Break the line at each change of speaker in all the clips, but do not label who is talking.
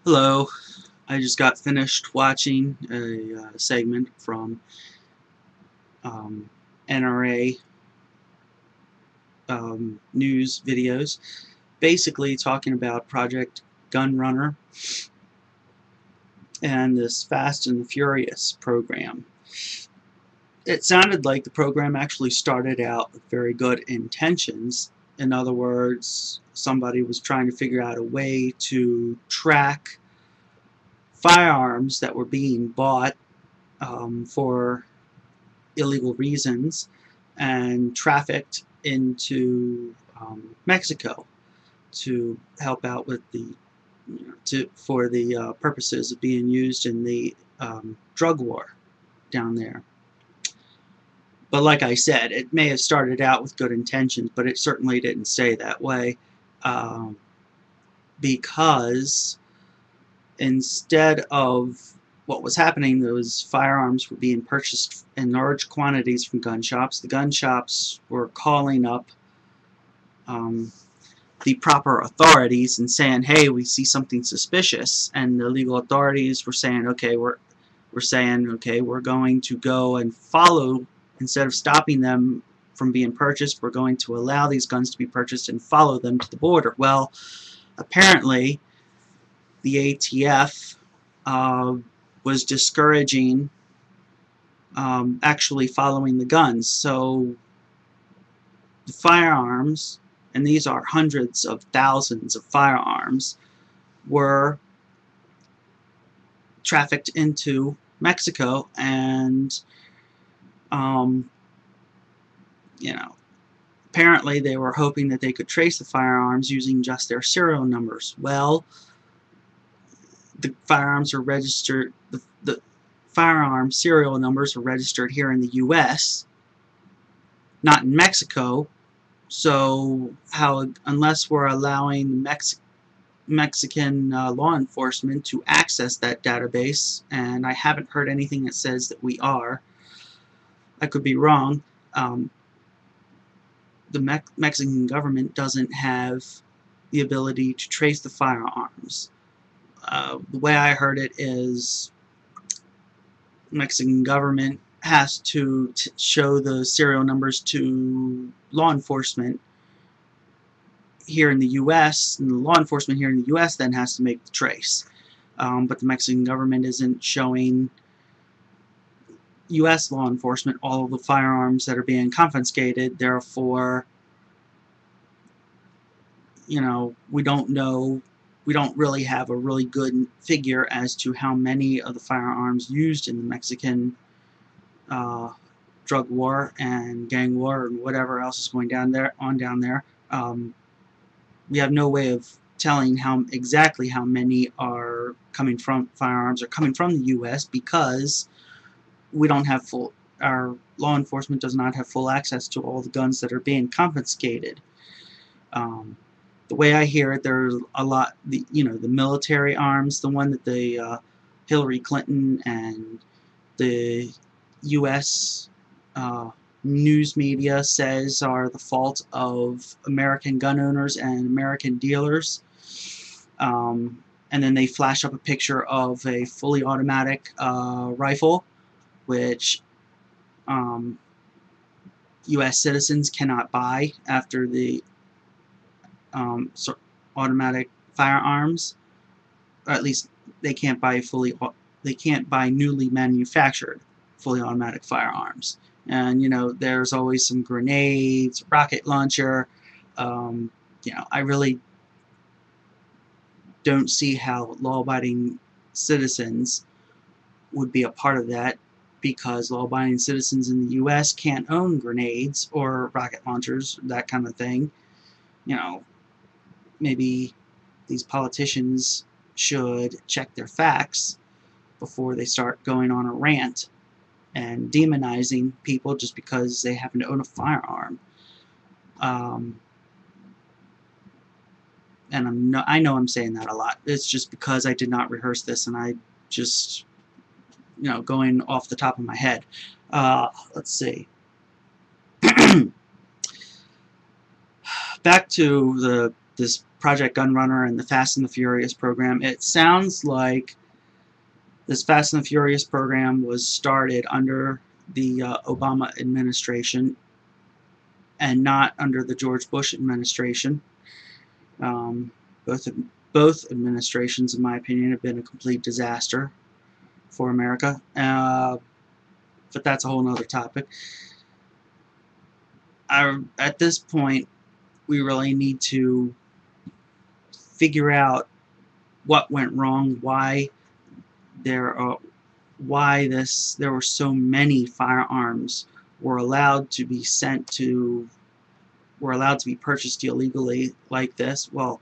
Hello, I just got finished watching a segment from NRA news videos, basically talking about Project Gunrunner and this Fast and the Furious program. It sounded like the program actually started out with very good intentions. In other words, somebody was trying to figure out a way to track firearms that were being bought for illegal reasons and trafficked into Mexico to help out with the for the purposes of being used in the drug war down there. But like I said, it may have started out with good intentions, but it certainly didn't stay that way, because instead of what was happening, those firearms were being purchased in large quantities from gun shops. The gun shops were calling up the proper authorities and saying, hey, we see something suspicious, and the legal authorities were saying, okay, we're going to go and follow. Instead of stopping them from being purchased, we're going to allow these guns to be purchased and follow them to the border. Well, apparently the ATF was discouraging actually following the guns. So the firearms, and these are hundreds of thousands of firearms, were trafficked into Mexico, and apparently they were hoping that they could trace the firearms using just their serial numbers. Well, the firearms are registered, the firearm serial numbers are registered here in the US, not in Mexico. So unless we're allowing Mexican law enforcement to access that database, and I haven't heard anything that says that we are, I could be wrong, the Mexican government doesn't have the ability to trace the firearms. The way I heard it is the Mexican government has to show the serial numbers to law enforcement here in the US, and the law enforcement here in the US then has to make the trace. But the Mexican government isn't showing US law enforcement all of the firearms that are being confiscated. Therefore, we don't know. We don't really have a really good figure as to how many of the firearms used in the Mexican drug war and gang war and whatever else is going down there. We have no way of telling exactly how many are coming from firearms are coming from the U.S. because we don't have our law enforcement does not have full access to all the guns that are being confiscated. The way I hear it, there's a lot, the military arms, the one that the Hillary Clinton and the U.S. News media says are the fault of American gun owners and American dealers. And then they flash up a picture of a fully automatic rifle, which U.S. citizens cannot buy after the automatic firearms, or at least they can't buy newly manufactured fully automatic firearms. And there's always some grenades, rocket launcher. I really don't see how law-abiding citizens would be a part of that, because law-abiding citizens in the U.S. can't own grenades or rocket launchers, that kind of thing. Maybe these politicians should check their facts before they start going on a rant and demonizing people just because they happen to own a firearm. And I know I'm saying that a lot. It's just because I did not rehearse this, and I just, going off the top of my head. Let's see. Back to the this Project Gunrunner and the Fast and the Furious program. It sounds like this Fast and the Furious program was started under the Obama administration and not under the George Bush administration. Both administrations, in my opinion, have been a complete disaster for America. But that's a whole nother topic. At this point, we really need to figure out what went wrong, why there were so many firearms were allowed to be purchased illegally like this. Well,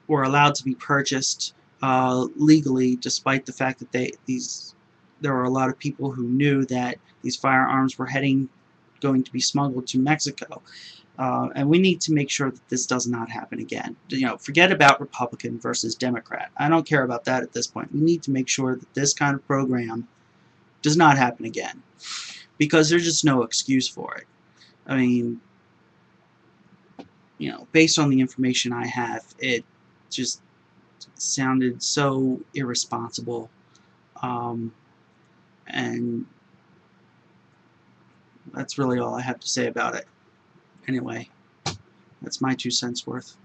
were allowed to be purchased legally, despite the fact that there were a lot of people who knew that these firearms were going to be smuggled to Mexico. And we need to make sure that this does not happen again. Forget about Republican versus Democrat. I don't care about that at this point. We need to make sure that this kind of program does not happen again, because there's just no excuse for it. I mean, based on the information I have, it just sounded so irresponsible, and that's really all I have to say about it. Anyway, that's my 2 cents worth.